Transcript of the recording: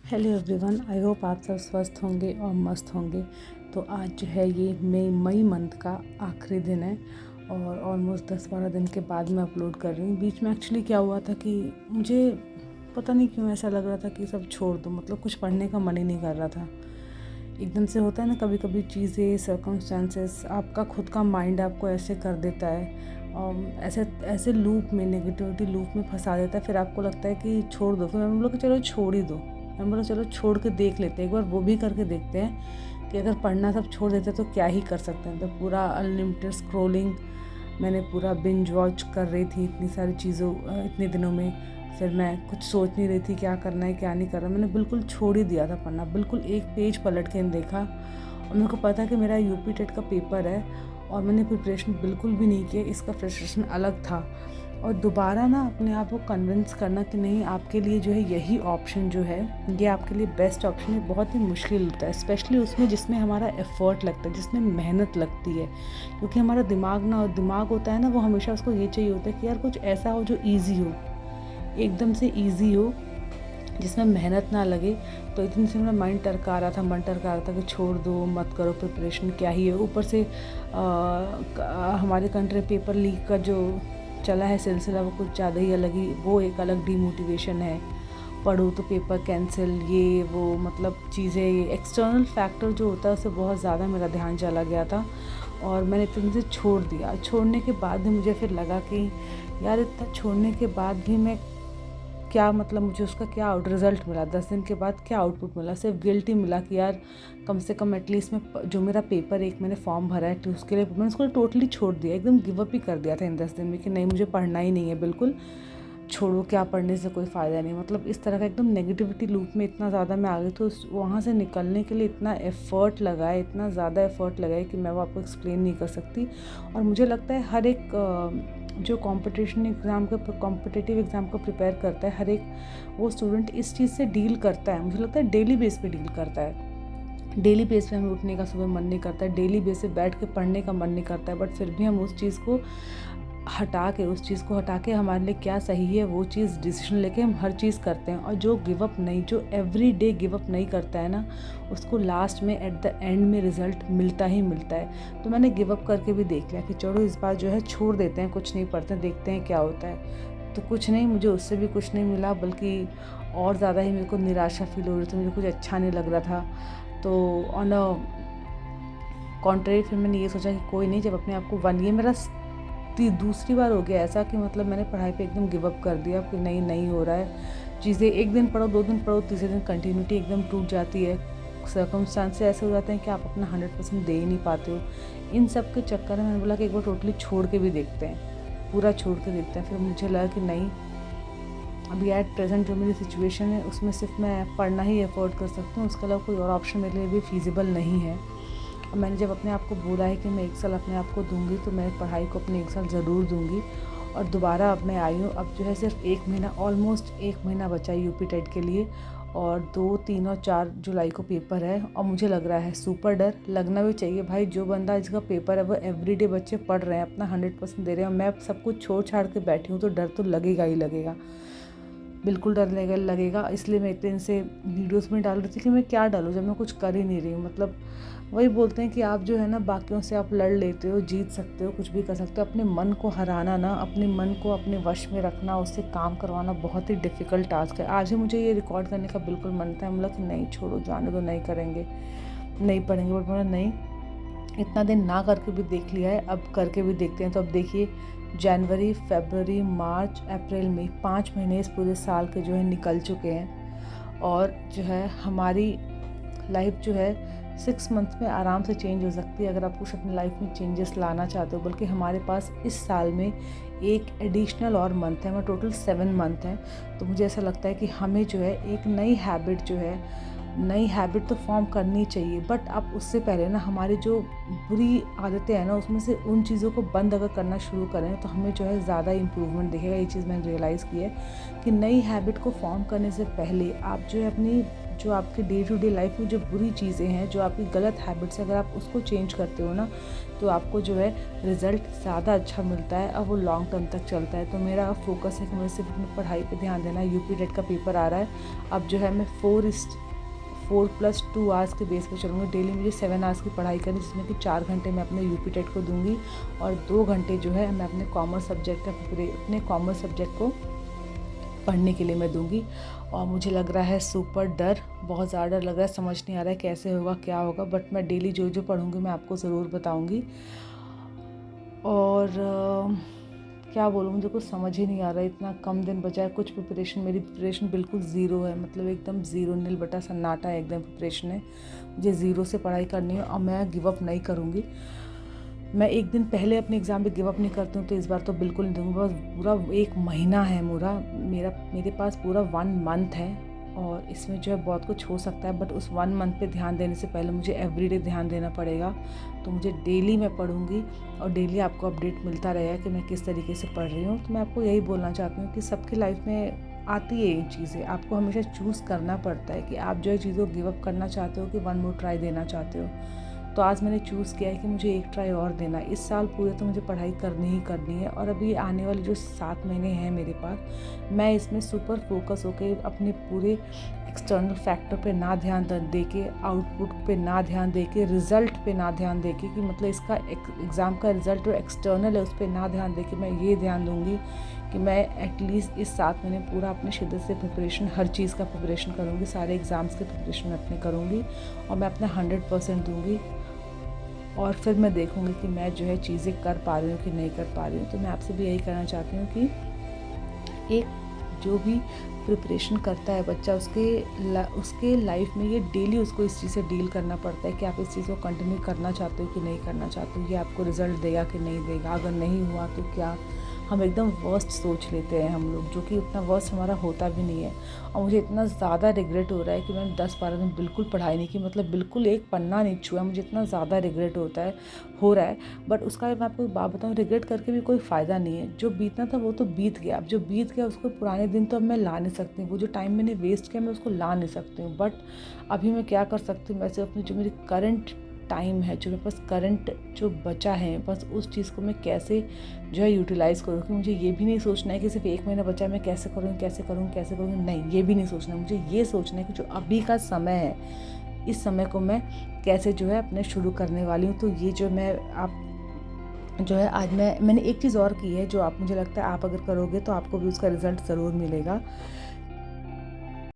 Hello everyone, I hope आप सब स्वस्थ होंगे और मस्त होंगे। तो आज जो है ये मई मंथ का आखिरी दिन है और ऑलमोस्ट 10-12 दिन के बाद मैं अपलोड कर रही हूँ। बीच में एक्चुअली क्या हुआ था कि मुझे पता नहीं क्यों ऐसा लग रहा था कि सब छोड़ दूँ, मतलब कुछ पढ़ने का मन ही नहीं कर रहा था। एकदम से होता है ना, कभी कभी चीज़ें, सर्कमस्टेंसेस, आपका खुद का माइंड आपको ऐसे कर देता है और ऐसे ऐसे लूप में, नेगेटिविटी लूप में फंसा देता है। फिर आपको लगता है कि छोड़ दो। फिर मैं बोला कि चलो छोड़ ही दो। मैं बोला चलो छोड़ के देख लेते हैं, एक बार वो भी करके देखते हैं कि अगर पढ़ना सब छोड़ देते तो क्या ही कर सकते हैं। तो पूरा अनलिमिटेड स्क्रॉलिंग मैंने पूरा बिंज वॉच कर रही थी इतनी सारी चीज़ों इतने दिनों में। फिर मैं कुछ सोच नहीं रही थी क्या करना है क्या नहीं करना। मैंने बिल्कुल छोड़ ही दिया था पढ़ना, बिल्कुल एक पेज पलट के नहीं देखा। और मेरे को पता कि मेरा यूपी टेट का पेपर है और मैंने प्रिपरेशन बिल्कुल भी नहीं किया, इसका फ्रस्ट्रेशन अलग था। और दोबारा ना अपने आप को कन्विंस करना कि नहीं, आपके लिए जो है यही ऑप्शन जो है ये आपके लिए बेस्ट ऑप्शन है, बहुत ही मुश्किल होता है, स्पेशली उसमें जिसमें हमारा एफर्ट लगता है, जिसमें मेहनत लगती है। क्योंकि हमारा दिमाग होता है ना, वो हमेशा उसको ये चाहिए होता है कि यार कुछ ऐसा हो जो ईजी हो, एकदम से ईजी हो, जिसमें मेहनत ना लगे। तो इतने से मेरा मन टरका रहा था कि छोड़ दो, मत करो, प्रिपरेशन क्या ही है। ऊपर से हमारे कंट्री पेपर लीक का जो चला है सिलसिला, वो कुछ ज़्यादा ही अलग ही, वो एक अलग डीमोटिवेशन है। पढ़ो तो पेपर कैंसिल, ये वो, मतलब चीज़ें, ये एक्सटर्नल फैक्टर जो होता है उससे बहुत ज़्यादा मेरा ध्यान चला गया था और मैंने इतने से छोड़ दिया। छोड़ने के बाद भी मुझे फिर लगा कि यार इतना छोड़ने के बाद भी मैं क्या, मतलब मुझे उसका क्या रिज़ल्ट मिला, 10 दिन के बाद क्या आउटपुट मिला। सिर्फ गिल्ट ही मिला कि यार कम से कम एटलीस्ट मैं जो मेरा पेपर एक मैंने फॉर्म भरा है तो उसके लिए मैंने उसको टोटली छोड़ दिया, एकदम गिव अप ही कर दिया था इन 10 दिन में कि नहीं मुझे पढ़ना ही नहीं है, बिल्कुल छोड़ो, क्या पढ़ने से कोई फ़ायदा नहीं। मतलब इस तरह का एकदम नेगेटिविटी लूप में इतना ज़्यादा मैं आ गई। तो वहाँ से निकलने के लिए इतना एफ़र्ट लगा है, इतना ज़्यादा एफ़र्ट लगा है कि मैं वो आपको एक्सप्लेन नहीं कर सकती। और मुझे लगता है हर एक जो कॉम्पिटिटिव एग्ज़ाम को प्रिपेयर करता है, हर एक वो स्टूडेंट इस चीज़ से डील करता है। मुझे लगता है डेली बेस पे डील करता है। डेली बेस पे हमें उठने का सुबह मन नहीं करता है, डेली बेस पे बैठ के पढ़ने का मन नहीं करता है, बट फिर भी हम उस चीज़ को हटा के हमारे लिए क्या सही है वो चीज़ डिसीजन लेके हम हर चीज़ करते हैं। और जो एवरी डे गिव अप नहीं करता है ना, उसको लास्ट में एट द एंड में रिज़ल्ट मिलता ही मिलता है। तो मैंने गिव अप करके भी देख लिया कि चलो इस बार जो है छोड़ देते हैं, कुछ नहीं पढ़ते, देखते हैं क्या होता है। तो कुछ नहीं, मुझे उससे भी कुछ नहीं मिला, बल्कि और ज़्यादा ही मेरे को निराशा फील हो रही थी, मुझे कुछ अच्छा नहीं लग रहा था। तो ऑन अ कॉन्ट्रेरी फिर मैंने ये सोचा कि कोई नहीं, जब अपने आप को ये मेरा दूसरी बार हो गया ऐसा कि मतलब मैंने पढ़ाई पे एकदम गिव अप कर दिया कि नहीं हो रहा है। चीज़ें एक दिन पढ़ो, 2 दिन पढ़ो, तीसरे दिन कंटिन्यूटी एकदम टूट जाती है। सर्कमस्टांसेस ऐसे हो जाते हैं कि आप अपना 100% दे ही नहीं पाते हो। इन सब के चक्कर में मैंने बोला कि एक बार टोटली छोड़ के भी देखते हैं, पूरा छोड़ के देखते हैं। फिर मुझे लगा कि नहीं, अभी एट प्रेजेंट जो मेरी सिचुएशन है उसमें सिर्फ मैं पढ़ना ही अफोर्ड कर सकती हूँ, उसके अलावा कोई और ऑप्शन मेरे लिए भी फीजिबल नहीं है। और मैंने जब अपने आप को बोला है कि मैं 1 साल अपने आप को दूंगी, तो मैं पढ़ाई को अपने 1 साल ज़रूर दूंगी। और दोबारा अब मैं आई हूँ, अब जो है सिर्फ 1 महीना, ऑलमोस्ट 1 महीना बचा है यूपी टेट के लिए। और 2, 3 और 4 जुलाई को पेपर है और मुझे लग रहा है सुपर डर, लगना भी चाहिए भाई। जो बंदा जिसका पेपर है वो एवरीडे बच्चे पढ़ रहे हैं, अपना 100% दे रहे हैं, और मैं सब कुछ छोड़ छाड़ के बैठी हूँ, तो डर तो लगेगा ही लगेगा, बिल्कुल डर लगेगा। इसलिए मैं इतने दिन से वीडियोस में डाल रही थी कि मैं क्या डालूँ जब मैं कुछ कर ही नहीं रही हूँ। मतलब वही बोलते हैं कि आप जो है ना बाकियों से आप लड़ लेते हो, जीत सकते हो, कुछ भी कर सकते हो। अपने मन को हराना ना, अपने मन को अपने वश में रखना, उससे काम करवाना बहुत ही डिफ़िकल्ट टास्क है। आज ही मुझे ये रिकॉर्ड करने का बिल्कुल मन था, मतलब कि नहीं छोड़ो, जाने दो, नहीं करेंगे, नहीं पढ़ेंगे। बट बोला नहीं, इतना दिन ना करके भी देख लिया है, अब करके भी देखते हैं। तो अब देखिए, जनवरी, फरवरी, मार्च, अप्रैल, मई, 5 महीने इस पूरे साल के जो है निकल चुके हैं। और जो है हमारी लाइफ जो है 6 मंथ में आराम से चेंज हो सकती है, अगर आप कुछ अपनी लाइफ में चेंजेस लाना चाहते हो। बल्कि हमारे पास इस साल में एक एडिशनल और मंथ है, हमारा टोटल 7 मंथ है। तो मुझे ऐसा लगता है कि हमें जो है एक नई हैबिट तो फॉर्म करनी चाहिए। बट अब उससे पहले ना हमारी जो बुरी आदतें हैं ना, उसमें से उन चीज़ों को बंद अगर करना शुरू करें तो हमें जो है ज़्यादा इम्प्रूवमेंट दिखेगा। ये चीज़ मैंने रियलाइज़ की है कि नई हैबिट को फॉर्म करने से पहले आप जो है अपनी जो आपके डे टू डे लाइफ में जो बुरी चीज़ें हैं, जो आपकी गलत हैबिट्स है, अगर आप उसको चेंज करते हो ना तो आपको जो है रिज़ल्ट ज़्यादा अच्छा मिलता है और वो लॉन्ग टर्म तक चलता है। तो मेरा फोकस है कि मुझे सिर्फ अपनी पढ़ाई पे ध्यान देना है। यूपी टेट का पेपर आ रहा है, अब जो है मैं 4+2 आवर्स के बेस पे चलूँगी। डेली मुझे 7 आवर्स की पढ़ाई करनी, जिसमें कि 4 घंटे मैं अपने यूपी टेट को दूंगी और 2 घंटे जो है मैं अपने कॉमर्स सब्जेक्ट को पढ़ने के लिए मैं दूंगी। और मुझे लग रहा है सुपर डर, बहुत ज़्यादा डर लग रहा है, समझ नहीं आ रहा है कैसे होगा क्या होगा, बट मैं डेली जो जो पढ़ूंगी मैं आपको ज़रूर बताऊंगी। और क्या बोलूँ, मुझे कुछ समझ ही नहीं आ रहा है, इतना कम दिन बचा है। कुछ मेरी प्रिपरेशन बिल्कुल ज़ीरो है, मतलब एकदम ज़ीरो, नील बटा सन्नाटा है, एकदम प्रिपरेशन है। मुझे ज़ीरो से पढ़ाई करनी है और मैं गिव अप नहीं करूँगी। मैं एक दिन पहले अपने एग्ज़ाम पे गिव अप नहीं करती हूँ, तो इस बार तो बिल्कुल नहीं दूँगी। बस पूरा 1 महीना है मेरे पास पूरा 1 मंथ है और इसमें जो है बहुत कुछ हो सकता है, बट उस 1 मंथ पे ध्यान देने से पहले मुझे एवरीडे ध्यान देना पड़ेगा। तो मुझे डेली मैं पढ़ूँगी और डेली आपको अपडेट मिलता रहेगा कि मैं किस तरीके से पढ़ रही हूँ। तो मैं आपको यही बोलना चाहती हूँ कि सबकी लाइफ में आती है ये चीज़ें, आपको हमेशा चूज़ करना पड़ता है कि आप जो है चीज़ों को गिव अप करना चाहते हो कि 1 मोर ट्राई देना चाहते हो। तो आज मैंने चूज़ किया है कि मुझे एक ट्राई और देना है। इस साल पूरे तो मुझे पढ़ाई करनी ही करनी है और अभी आने वाले जो 7 महीने हैं मेरे पास, मैं इसमें सुपर फोकस होकर अपने पूरे एक्सटर्नल फैक्टर पे ना ध्यान दे के, आउटपुट पे ना ध्यान दे के, रिज़ल्ट पे ना ध्यान दे के, कि मतलब इसका एग्ज़ाम का रिज़ल्ट जो एक्सटर्नल है उस पर ना ध्यान दे के मैं ये ध्यान दूँगी कि मैं एटलीस्ट इस 7 महीने पूरा अपने शिद्दत से प्रिपरेशन, हर चीज़ का प्रिपरेशन करूँगी, सारे एग्ज़ाम्स के प्रिपरेशन अपने करूँगी और मैं अपना 100% दूँगी। और फिर मैं देखूँगी कि मैं जो है चीज़ें कर पा रही हूँ कि नहीं कर पा रही हूँ। तो मैं आपसे भी यही कहना चाहती हूँ कि एक जो भी प्रिपरेशन करता है बच्चा, उसके लाइफ में ये डेली उसको इस चीज़ से डील करना पड़ता है कि आप इस चीज़ को कंटिन्यू करना चाहते हो कि नहीं करना चाहते हो, ये आपको रिज़ल्ट देगा कि नहीं देगा, अगर नहीं हुआ तो क्या। हम एकदम वर्स्ट सोच लेते हैं हम लोग, जो कि उतना वर्स्ट हमारा होता भी नहीं है। और मुझे इतना ज़्यादा रिग्रेट हो रहा है कि मैंने 10-12 दिन बिल्कुल पढ़ाई नहीं की, मतलब बिल्कुल एक पन्ना नहीं छुआ। मुझे इतना ज़्यादा रिग्रेट हो रहा है। बट उसका मैं आपको एक बात बताऊँ, रिग्रेट करके भी कोई फ़ायदा नहीं है। जो बीतना था वो तो बीत गया। अब जो बीत गया उसको पुराने दिन तो अब मैं ला नहीं सकती हूँ। वो जो टाइम मैंने वेस्ट किया मैं उसको ला नहीं सकती हूँ। बट अभी मैं क्या कर सकती हूँ, मैं सिर्फ अपनी जो मेरी करंट टाइम है, जो मेरे पास करंट जो बचा है, बस उस चीज़ को मैं कैसे जो है यूटिलाइज़ करूँ। कि मुझे ये भी नहीं सोचना है कि सिर्फ 1 महीना बचा है, मैं कैसे करूँ, नहीं, ये भी नहीं सोचना है। मुझे ये सोचना है कि जो अभी का समय है, इस समय को मैं कैसे जो है अपने शुरू करने वाली हूँ। तो ये जो जो है आज मैंने एक चीज़ और की है, जो आप, मुझे लगता है आप अगर करोगे तो आपको भी उसका रिज़ल्ट ज़रूर मिलेगा।